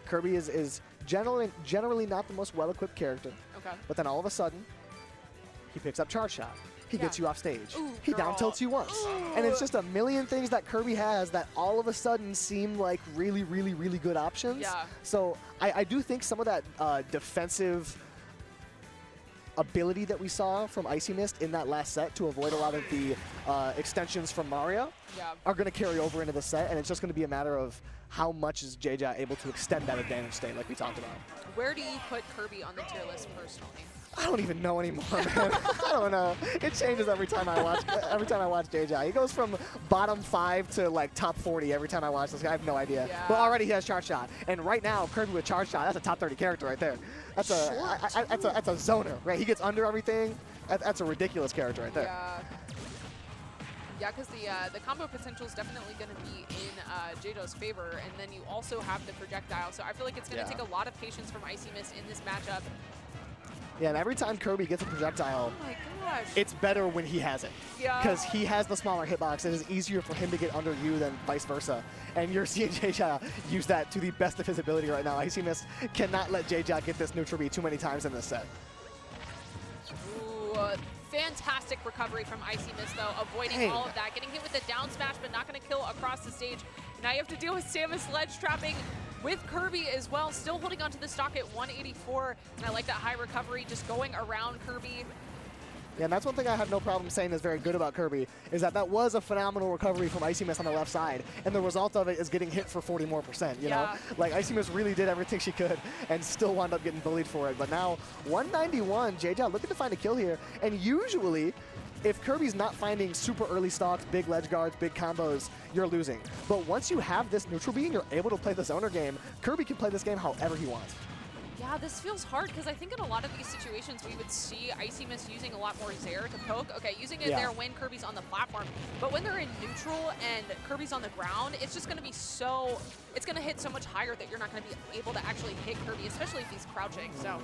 Kirby is generally not the most well-equipped character. Okay. But then all of a sudden, he picks up charge shot. He gets you off stage. Ooh, he down tilts you once. And it's just a million things that Kirby has that all of a sudden seem like really, really, really good options. Yeah. So I do think some of that defensive ability that we saw from IcyMist in that last set to avoid a lot of the extensions from Mario are going to carry over into the set, and it's just going to be a matter of how much is JeJaJeJa able to extend that advantage state like we talked about. Where do you put Kirby on the tier list personally? I don't even know anymore, man. I don't know. It changes every time I watch JeJaJeJa. He goes from bottom 5 to like top 40 every time I watch this guy. I have no idea. Yeah. But already he has charge shot, and right now Kirby with charge shot, that's a top 30 character right there. That's a zoner, right? He gets under everything. That's a ridiculous character right there. Yeah. Yeah, because the combo potential is definitely going to be in JeJa's favor, and then you also have the projectile. So I feel like it's going to take a lot of patience from IcyMist in this matchup. Yeah, and every time Kirby gets a projectile, Oh my gosh. it's better when he has it. Yeah. Because he has the smaller hitbox. It is easier for him to get under you than vice versa. And you're seeing JeJaJeJa use that to the best of his ability right now. IcyMist cannot let JeJaJeJa get this neutral B too many times in this set. Ooh, fantastic recovery from IcyMist, though, avoiding all of that. Getting hit with the down smash, but not going to kill across the stage. Now you have to deal with Samus ledge trapping with Kirby as well, still holding onto the stock at 184. And I like that high recovery, just going around Kirby. Yeah, and that's one thing I have no problem saying is very good about Kirby, is that was a phenomenal recovery from IcyMist on the left side, and the result of it is getting hit for 40% more, you know? Like, IcyMist really did everything she could and still wound up getting bullied for it. But now, 191, JeJaJeJa looking to find a kill here, and usually, if Kirby's not finding super early stocks, big ledge guards, big combos, you're losing. But once you have this neutral B and you're able to play the zoner game, Kirby can play this game however he wants. Yeah, this feels hard because I think in a lot of these situations we would see IcyMist using a lot more Zair to poke. Okay, using it there when Kirby's on the platform. But when they're in neutral and Kirby's on the ground, it's just going to be so... It's going to hit so much higher that you're not going to be able to actually hit Kirby, especially if he's crouching. So.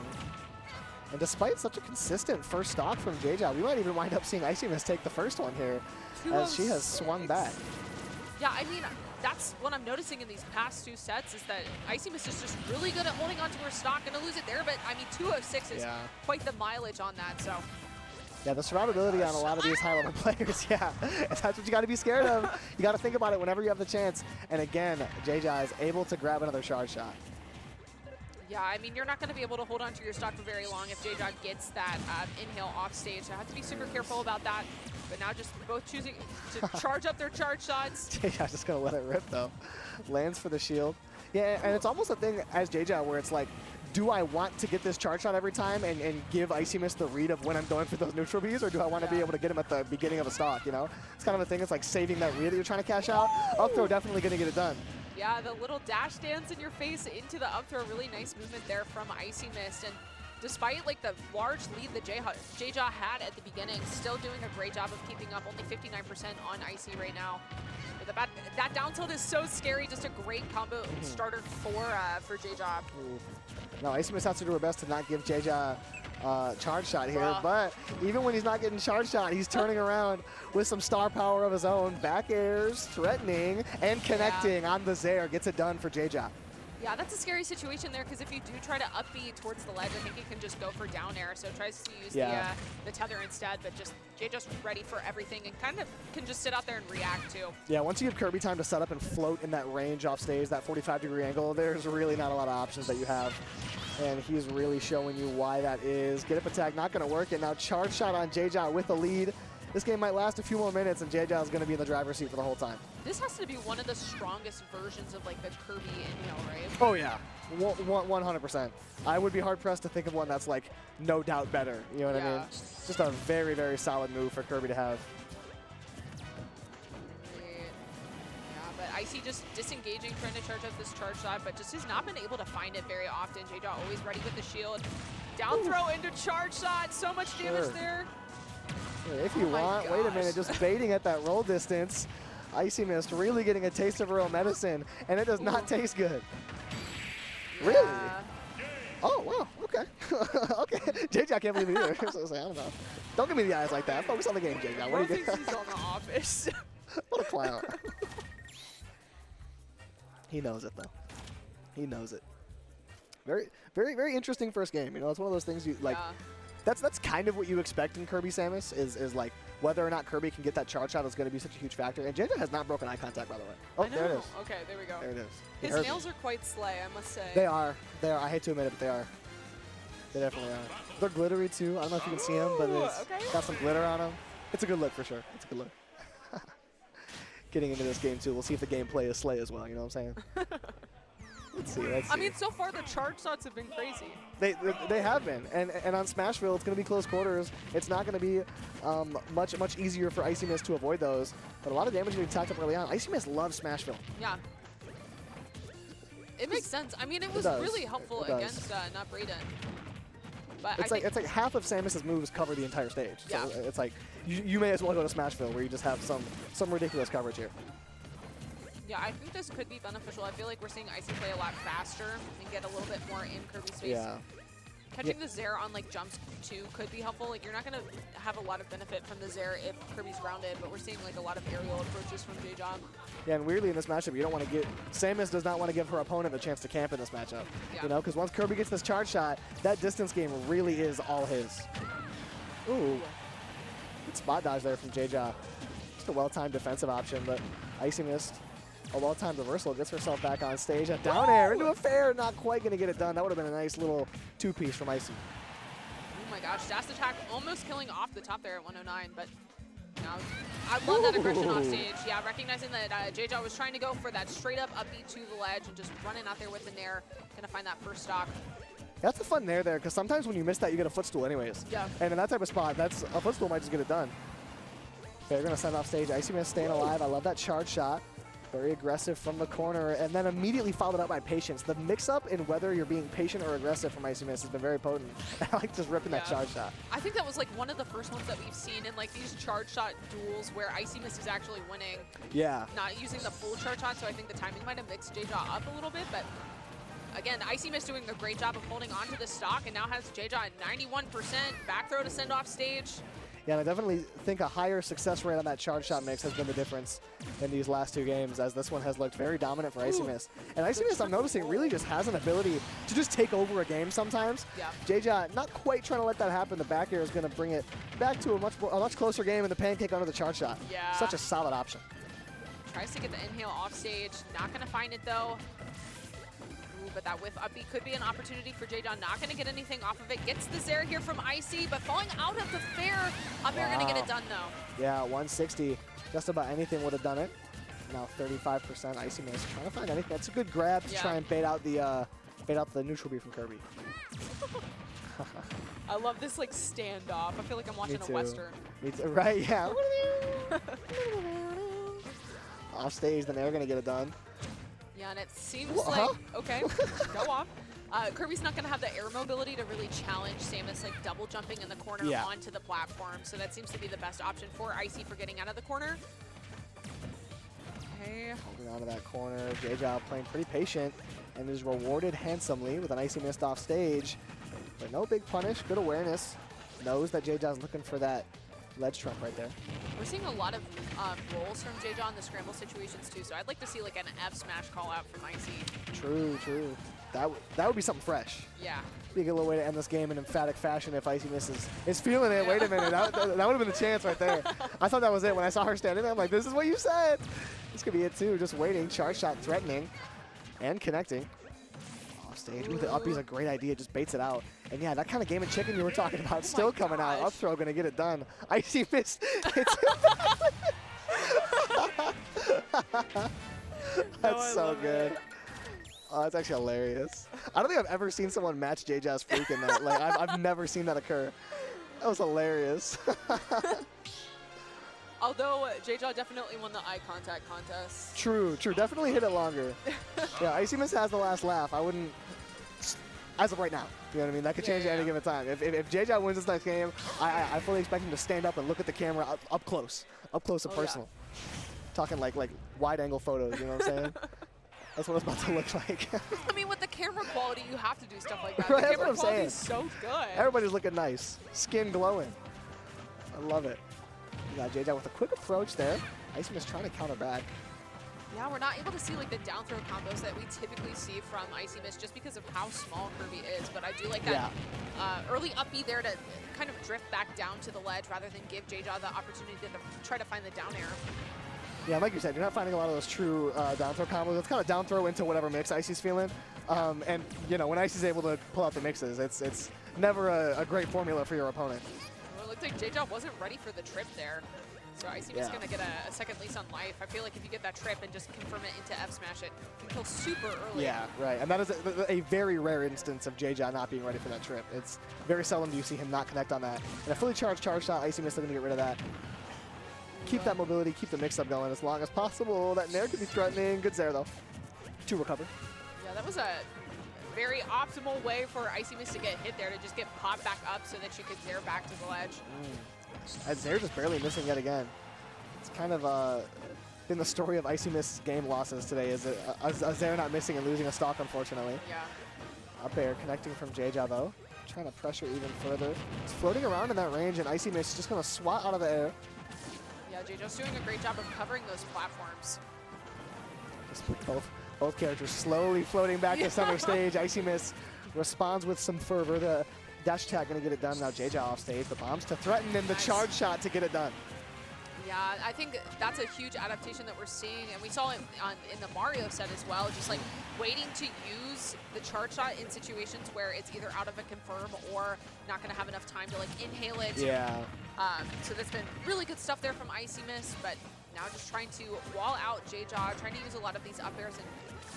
And despite such a consistent first stock from JeJaJeJa, we might even wind up seeing IcyMist take the first one here as she has swung back. Yeah, I mean, that's what I'm noticing in these past two sets is that IcyMist is just really good at holding onto her stock. Going to lose it there, but I mean, 206 is quite the mileage on that, so. Yeah, the survivability on a lot of these high-level players, that's what you got to be scared of. You got to think about it whenever you have the chance. And again, JeJaJeJa is able to grab another charge shot. Yeah, I mean, you're not going to be able to hold on to your stock for very long if JeJaJeJa gets that inhale off stage. So I have to be super careful about that. But now just both choosing to charge up their charge shots. JeJaJeJa's just going to let it rip, though. Lands for the shield. Yeah, and it's almost a thing as JeJaJeJa where it's like, do I want to get this charge shot every time and give IcyMist the read of when I'm going for those neutral Bs, or do I want to be able to get him at the beginning of a stock, you know? It's kind of a thing. It's like saving that read that you're trying to cash out. Up throw definitely going to get it done. Yeah, the little dash dance in your face into the up throw, really nice movement there from IcyMist. And despite like the large lead that JeJaJeJa had at the beginning, still doing a great job of keeping up, only 59% on Icy right now. But that down tilt is so scary, just a great combo starter for JeJaJeJa. Now IcyMist has to do her best to not give JeJaJeJa charge shot here, but even when he's not getting charge shot, he's turning around with some star power of his own. Back airs, threatening, and connecting on the Zair. Gets it done for JeJaJeJa. Yeah, that's a scary situation there, because if you do try to up B towards the ledge, I think you can just go for down air. So tries to use the tether instead, but just JeJaJeJa's ready for everything and kind of can just sit out there and react too. Yeah, once you give Kirby time to set up and float in that range off stage, that 45-degree angle, there's really not a lot of options that you have. And he's really showing you why that is. Get up attack, not going to work. And now charge shot on JeJaJeJa with the lead. This game might last a few more minutes, and JeJaJeJa is going to be in the driver's seat for the whole time. This has to be one of the strongest versions of like the Kirby inhale, right? Oh yeah, 100%. I would be hard-pressed to think of one that's like no doubt better. You know what I mean? It's just a very, very solid move for Kirby to have. Icy just disengaging, trying to charge up this charge shot, but just has not been able to find it very often. JeJaJeJa always ready with the shield. Down throw into charge shot, so much damage there. Yeah, if you want, wait a minute, just baiting at that roll distance. IcyMist really getting a taste of her own medicine, and it does not taste good. Really? Oh, wow, okay. Okay, JeJaJeJa, I can't believe it either. So I don't know. Don't give me the eyes like that. Focus on the game, JeJaJeJa. What do you think? He's on the office. What a clown. He knows it, though. He knows it. Very, very, very interesting first game. You know, it's one of those things you like. Yeah. That's kind of what you expect in Kirby Samus is like whether or not Kirby can get that charge shot is going to be such a huge factor. And JeJaJeJa has not broken eye contact, by the way. Oh, I know. there it is. Okay, there we go. There it is. His nails are quite slay, I must say. They are. They are. I hate to admit it, but they are. They definitely are. They're glittery too. I don't know if you can see them, but it's got some glitter on them. It's a good look for sure. It's a good look. Getting into this game too, we'll see if the gameplay is slay as well. You know what I'm saying? Let's see. I mean, so far the charge shots have been crazy. They have been, and on Smashville it's going to be close quarters. It's not going to be much easier for IcyMist to avoid those. But a lot of damage getting tacked up early on. IcyMist loves Smashville. Yeah. It makes sense. I mean, it was really helpful against not Brayden. But it's like half of Samus's moves cover the entire stage. Yeah. So it's like you may as well go to Smashville where you just have some ridiculous coverage here. Yeah, I think this could be beneficial. I feel like we're seeing Icy play a lot faster and get a little bit more in Kirby's face. Yeah. Catching the Zair on like jumps too could be helpful. Like you're not gonna have a lot of benefit from the Zair if Kirby's grounded, but we're seeing like a lot of aerial approaches from JeJaJeJa. Yeah, and weirdly in this matchup, you don't want to get Samus does not want to give her opponent a chance to camp in this matchup. Yeah. You know, because once Kirby gets this charge shot, that distance game really is all his. Ooh, good spot dodge there from JeJaJeJa. Just a well-timed defensive option, but IcyMist, a well-timed reversal, gets herself back on stage. A down air into a fair, not quite going to get it done. That would have been a nice little two-piece from Icy. Oh my gosh, dash attack almost killing off the top there at 109, but now I love that aggression off stage. Yeah, recognizing that JeJaJeJa was trying to go for that straight up upbeat to the ledge and just running out there with the nair, gonna find that first stock. That's a fun nair there, because sometimes when you miss that, you get a footstool anyways. Yeah. And in that type of spot, a footstool might just get it done. They're going to send off stage. IcyMist staying alive. I love that charge shot. Very aggressive from the corner, and then immediately followed up by patience. The mix-up in whether you're being patient or aggressive from IcyMist has been very potent. I like just ripping that charge shot. I think that was like one of the first ones that we've seen in like these charge shot duels where IcyMist is actually winning. Yeah. Not using the full charge shot, so I think the timing might have mixed JeJaJeJa up a little bit, but again, IcyMist doing a great job of holding on to the stock, and now has JeJaJeJa at 91%. Back throw to send off stage. Yeah, and I definitely think a higher success rate on that charge shot mix has been the difference in these last two games, as this one has looked very dominant for IcyMist. And IcyMist, I'm noticing, really just has an ability to just take over a game sometimes. Yeah. JeJaJeJa not quite trying to let that happen. The back air is going to bring it back to a much closer game, and the pancake under the charge shot. Yeah. Such a solid option. Tries to get the inhale off stage. Not going to find it, though. But that whiff up B could be an opportunity for JeJaJeJa. Not going to get anything off of it. Gets the Zair here from Icy, but falling out of the fair. Up air going to get it done, though. Yeah, 160. Just about anything would have done it. Now 35% IcyMist. Trying to find anything. That's a good grab to try and bait out the neutral B from Kirby. I love this like standoff. I feel like I'm watching a Western. Me too. Right, yeah. Off stage, then they're going to get it done. Yeah, and it seems like, okay, go off. Kirby's not going to have the air mobility to really challenge Samus, like double jumping in the corner onto the platform. So that seems to be the best option for Icy for getting out of the corner. Okay. Holding on to that corner. JeJaJeJa playing pretty patient and is rewarded handsomely with an IcyMist off stage. But no big punish, good awareness. Knows that JeJaJeJa is looking for that ledge trump right there. We're seeing a lot of rolls from JeJaJeJa in the scramble situations too, so I'd like to see like an F smash call out from Icy. True, true. That would be something fresh. Yeah. Be a good little way to end this game in emphatic fashion if IcyMist is feeling it. Wait a minute, that would have been the chance right there. I thought that was it when I saw her standing there. I'm like, this is what you said. This could be it too. Just waiting, charge shot threatening, and connecting. Off stage. Ooh, the up is a great idea. Just baits it out. And yeah, that kind of game of chicken you were talking about still coming out. Up throw gonna get it done. IcyMist. That's so good. Oh, that's actually hilarious. I don't think I've ever seen someone match JeJaJeJa's freak in that. Like, I've never seen that occur. That was hilarious. Although JeJaJeJa definitely won the eye contact contest. True, true. Definitely hit it longer. Yeah, IcyMist has the last laugh. I wouldn't, as of right now. You know what I mean? That could change at any given time. If JeJaJeJa wins this next game, I fully expect him to stand up and look at the camera up close and personal. Talking like wide angle photos, you know what I'm saying? That's what it's about to look like. I mean, with the camera quality, you have to do stuff like that. Right, the that's what camera I'm quality saying. is so good. Everybody's looking nice. Skin glowing. I love it. You got JeJaJeJa with a quick approach there. IcyMist trying to counter back. Yeah, we're not able to see like the down throw combos that we typically see from IcyMist just because of how small Kirby is. But I do like that early up B there to kind of drift back down to the ledge rather than give JeJaJeJa the opportunity to try to find the down air. Yeah, like you said, you're not finding a lot of those true down throw combos. It's kind of down throw into whatever mix Icy's feeling. And, you know, when Icy's able to pull out the mixes, it's never a great formula for your opponent. Well, it looked like JeJaJeJa wasn't ready for the trip there. So IcyMist going to get a second lease on life. I feel like if you get that trip and just confirm it into F smash, it can kill super early. Yeah, right. And that is a very rare instance of JeJaJeJa not being ready for that trip. It's very seldom do you see him not connect on that. And a fully charged charge shot, IcyMist looking to get rid of that. Keep that mobility, keep the mix-up going as long as possible. That Nair could be threatening. Good Zair, though, to recover. Yeah, that was a very optimal way for IcyMist to get hit there, to just get popped back up so that you could Zair back to the ledge. And Zair just barely missing yet again. It's kind of been the story of IcyMist's game losses today, is a Zair not missing and losing a stock, unfortunately. Yeah. Up air connecting from JeJaJeJa, though. Trying to pressure even further. It's floating around in that range, and IcyMist just going to swat out of the air. Yeah, JeJaJeJa's doing a great job of covering those platforms. Just both characters slowly floating back to center stage. IcyMist responds with some fervor. The dash attack going to get it done. Now JeJaJeJa off stage. The bombs to threaten and the charge shot to get it done. Yeah, I think that's a huge adaptation that we're seeing, and we saw it in the Mario set as well, just like waiting to use the charge shot in situations where it's either out of a confirm or not going to have enough time to like inhale it. Yeah. So that's been really good stuff there from IcyMist, but now just trying to wall out JeJaJeJa, trying to use a lot of these up airs and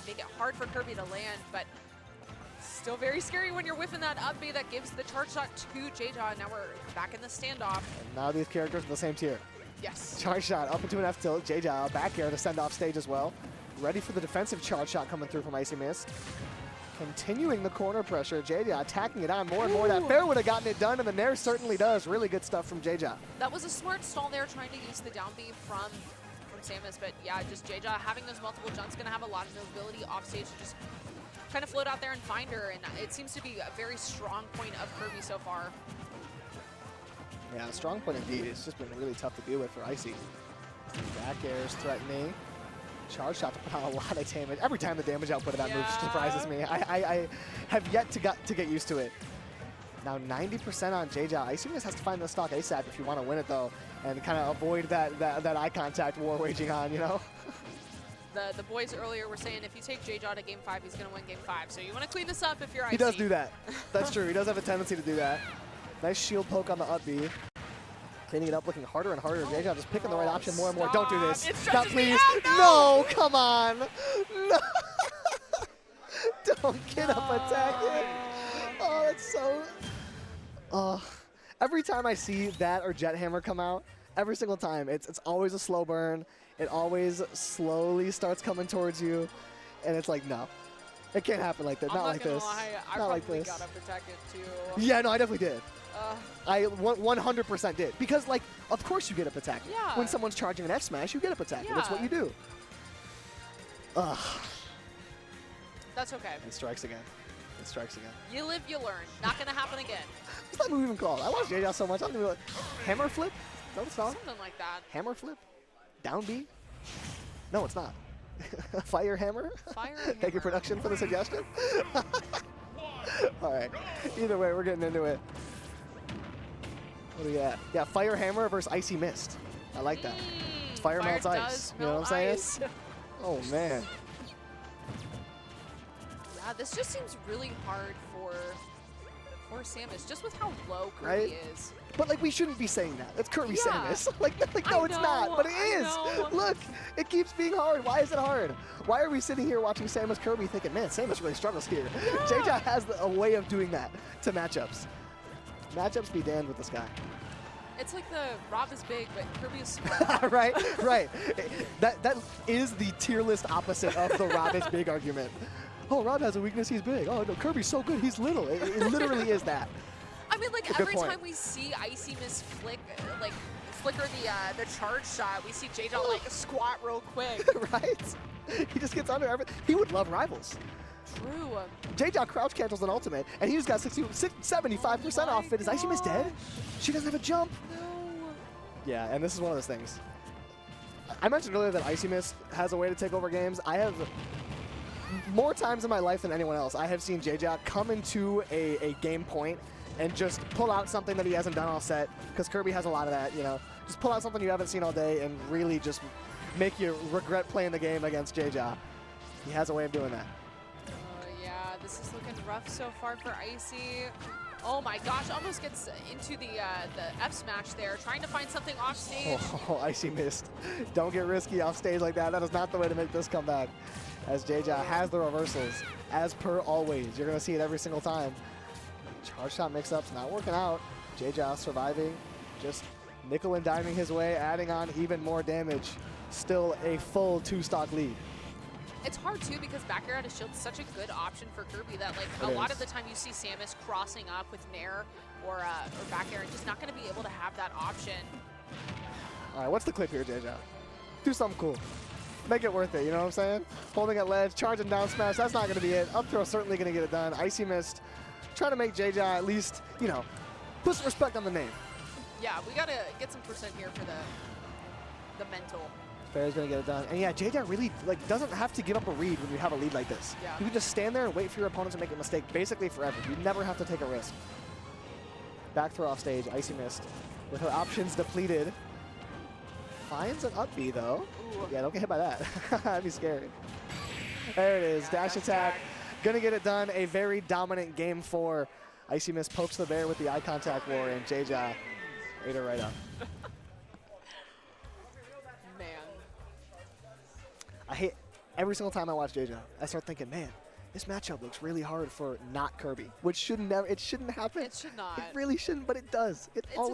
make it hard for Kirby to land, but still very scary when you're whiffing that up B that gives the charge shot to JeJaJeJa. Now we're back in the standoff. And now these characters are the same tier. Yes. Charge shot up into an F tilt. JeJaJeJa back air to send off stage as well. Ready for the defensive charge shot coming through from IcyMist. Continuing the corner pressure. JeJaJeJa attacking it on more and more. That fair would have gotten it done, and the Nair certainly does. Really good stuff from JeJaJeJa. That was a smart stall there, trying to use the down B from Samus, but yeah, just JeJaJeJa having those multiple jumps, going to have a lot of mobility off stage to just kind of float out there and find her, and it seems to be a very strong point of Kirby so far. Yeah, strong point indeed. It's just been really tough to deal with for Icy. Back airs threatening. Charge shot to put on a lot of damage. Every time the damage output of that move surprises me. I have yet to get used to it. Now 90% on JeJaJeJa. IcyMist has to find the stock ASAP if you want to win it though, and kind of avoid that eye contact war waging on, you know? The boys earlier were saying if you take JeJaJeJa to game 5, he's going to win game 5. So you want to clean this up if you're Icy. He does do that. That's true. He does have a tendency to do that. Nice shield poke on the up B. Cleaning it up, looking harder and harder. JeJaJeJa just picking the right option more and more. Don't do this. Stop, please. No, come on. No. Don't get up attacking. Oh, that's so... every time I see that or Jet Hammer come out, every single time, it's always a slow burn. It always slowly starts coming towards you. And it's like, no. It can't happen like that. Not like this. Not like this. Got up attacking too. Yeah, no, I definitely did. I 100% did. Because, like, of course you get up attack. Yeah. When someone's charging an F smash, you get up attack. Yeah. That's what you do. Ugh. That's okay. It strikes again. It strikes again. You live, you learn. Not going to happen again. What's that move even called? I watch JeJaJeJa so much. I'm going to be like, hammer flip? Is that what it's called? Something like that. Hammer flip? Down B? No, it's not. Fire hammer? Fire hammer. Thank you, production, for the suggestion. All right. Either way, we're getting into it. What do we got? Yeah, Fire Hammer versus IcyMist. I like that. Fire melts ice. You know what I'm saying? Oh, man. Yeah, this just seems really hard for Samus, just with how low Kirby is. But, like, we shouldn't be saying that. It's Kirby Samus. like no, I it's know, not. But it is. know. Look, it keeps being hard. Why is it hard? Why are we sitting here watching Samus Kirby thinking, man, Samus really struggles here? Yeah. JeJaJeJa has a way of doing that to matchups. Matchups be damned with this guy. It's like the Rob is big, but Kirby is small. right. That is the tier list opposite of the Rob is big argument. Oh, Rob has a weakness, he's big. Oh, no, Kirby's so good, he's little. It literally is that. I mean, like, every time we see IcyMist flicker the charge shot, we see JeJaJeJa, like, squat real quick. Right? He just gets under everything. He would love Rivals. True. JeJaJeJa crouch cancels an ultimate, and he just got 75% off it. Is IcyMist dead? She doesn't have a jump. No. Yeah, and this is one of those things. I mentioned earlier that IcyMist has a way to take over games. I have more times in my life than anyone else, I have seen JeJaJeJa come into a game point and just pull out something that he hasn't done all set, because Kirby has a lot of that, you know. Just pull out something you haven't seen all day and really just make you regret playing the game against JeJaJeJa. He has a way of doing that. Yeah, this is looking rough so far for Icy. Oh my gosh, almost gets into the F smash there, trying to find something off stage. Oh, IcyMist. Don't get risky off stage like that. That is not the way to make this comeback. As JeJaJeJa has the reversals, as per always. You're going to see it every single time. Charge shot mix-ups not working out. JeJaJeJa surviving, just nickel and diming his way, adding on even more damage. Still a full 2-stock lead. It's hard too because back air out of shield is such a good option for Kirby that like a lot of the time you see Samus crossing up with Nair or back air and just not going to be able to have that option. All right, what's the clip here, JeJaJeJa? Do something cool. Make it worth it, you know what I'm saying? Holding at ledge, charging down smash, that's not going to be it. Up throw certainly going to get it done. IcyMist trying to make JeJaJeJa at least, you know, put some respect on the name. Yeah, we got to get some percent here for the mental. Fair's going to get it done. And yeah, JeJaJeJa really doesn't have to give up a read when you have a lead like this. Yeah. You can just stand there and wait for your opponent to make a mistake basically forever. You never have to take a risk. Back throw off stage, IcyMist with her options depleted. Finds an up B though. Ooh. Yeah, don't get hit by that. That'd be scary. There it is, dash attack. Gonna get it done. A very dominant game 4. IcyMist pokes the bear with the eye contact war, and JeJaJeJa ate her right up. Man. I hate every single time I watch JeJaJeJa, I start thinking, man, this matchup looks really hard for not Kirby, which should never, it shouldn't happen. It should not. It really shouldn't, but it does. It It's always